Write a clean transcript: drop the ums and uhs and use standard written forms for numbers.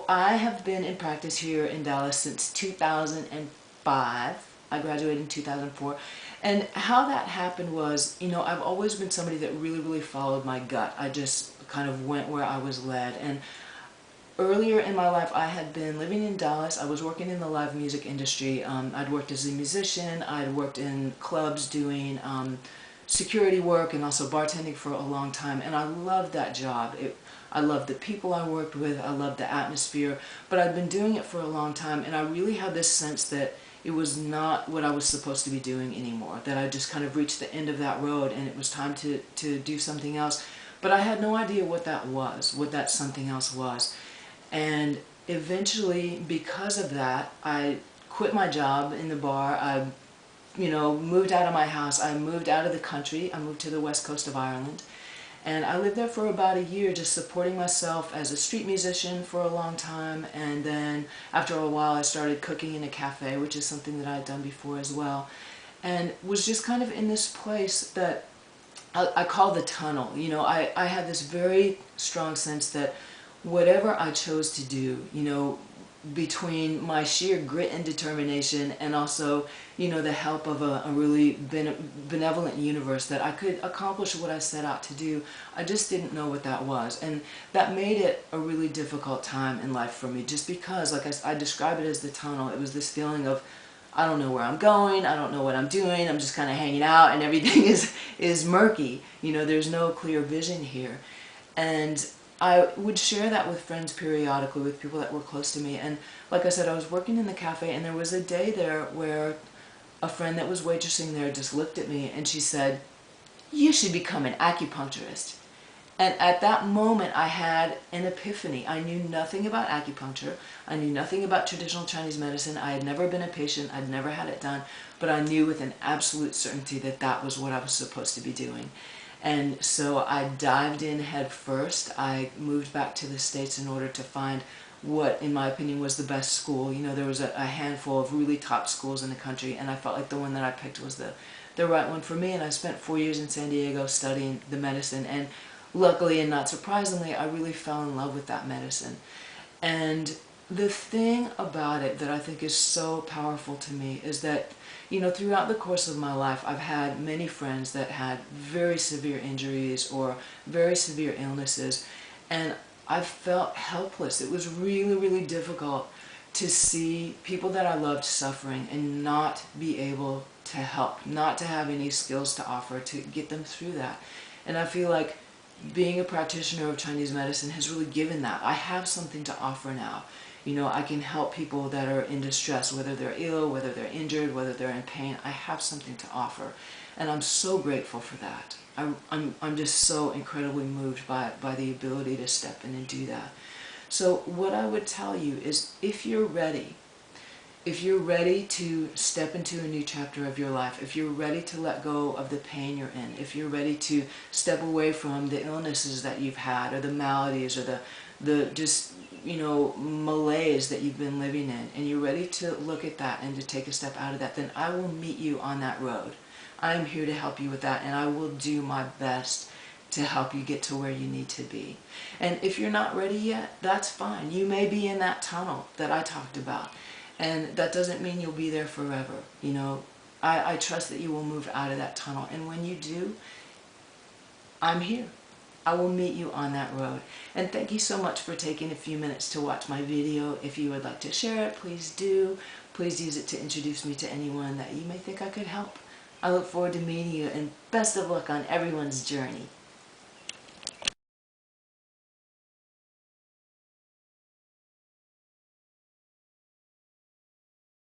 I have been in practice here in Dallas since 2005. I graduated in 2004. And how that happened was, I've always been somebody that really followed my gut. I just kind of went where I was led. And earlier in my life, I had been living in Dallas. I was working in the live music industry. I'd worked as a musician. I'd worked in clubs doing security work and also bartending for a long time. And I loved that job. I loved the people I worked with. I loved the atmosphere. But I'd been doing it for a long time, and I really had this sense that it was not what I was supposed to be doing anymore, that I just kind of reached the end of that road and it was time to do something else. But I had no idea what that was, what that something else was. And eventually, because of that, I quit my job in the bar. I moved out of my house. I moved out of the country. I moved to the west coast of Ireland. And I lived there for about a year, just supporting myself as a street musician for a long time. And then after a while, I started cooking in a cafe, which is something that I had done before as well. And was just kind of in this place that I call the tunnel. I had this very strong sense that whatever I chose to do, between my sheer grit and determination and also, the help of a really benevolent universe, that I could accomplish what I set out to do. I just didn't know what that was. And that made it a really difficult time in life for me, just because, like I describe it as the tunnel. It was this feeling of, I don't know where I'm going, I don't know what I'm doing, I'm just kind of hanging out and everything is murky. There's no clear vision here. And I would share that with friends periodically, with people that were close to me. And like I said, I was working in the cafe, and there was a day there where a friend that was waitressing there just looked at me and she said, "You should become an acupuncturist." And at that moment, I had an epiphany. I knew nothing about acupuncture. I knew nothing about traditional Chinese medicine. I had never been a patient. I'd never had it done. But I knew with an absolute certainty that that was what I was supposed to be doing. And so I dived in head first. I moved back to the States in order to find what, in my opinion, was the best school. There was a handful of really top schools in the country, and I felt like the one that I picked was the right one for me. And I spent 4 years in San Diego studying the medicine, and luckily and not surprisingly, I really fell in love with that medicine. And the thing about it that I think is so powerful to me is that, throughout the course of my life, I've had many friends that had very severe injuries or very severe illnesses, and I felt helpless. It was really difficult to see people that I loved suffering and not be able to help, not to have any skills to offer to get them through that. And I feel like being a practitioner of Chinese medicine has really given that. I have something to offer now. I can help people that are in distress, whether they're ill, whether they're injured, whether they're in pain. I have something to offer, and I'm so grateful for that. I'm just so incredibly moved by the ability to step in and do that. So what I would tell you is, if you're ready to step into a new chapter of your life, if you're ready to let go of the pain you're in, if you're ready to step away from the illnesses that you've had, or the maladies, or the just malaise that you've been living in, and you're ready to look at that and to take a step out of that, then I will meet you on that road. I'm here to help you with that, and I will do my best to help you get to where you need to be. And if you're not ready yet, that's fine. You may be in that tunnel that I talked about, and that doesn't mean you'll be there forever. I trust that you will move out of that tunnel, and when you do, I'm here. I will meet you on that road. And thank you so much for taking a few minutes to watch my video. If you would like to share it, please do. Please use it to introduce me to anyone that you may think I could help. I look forward to meeting you, and best of luck on everyone's journey.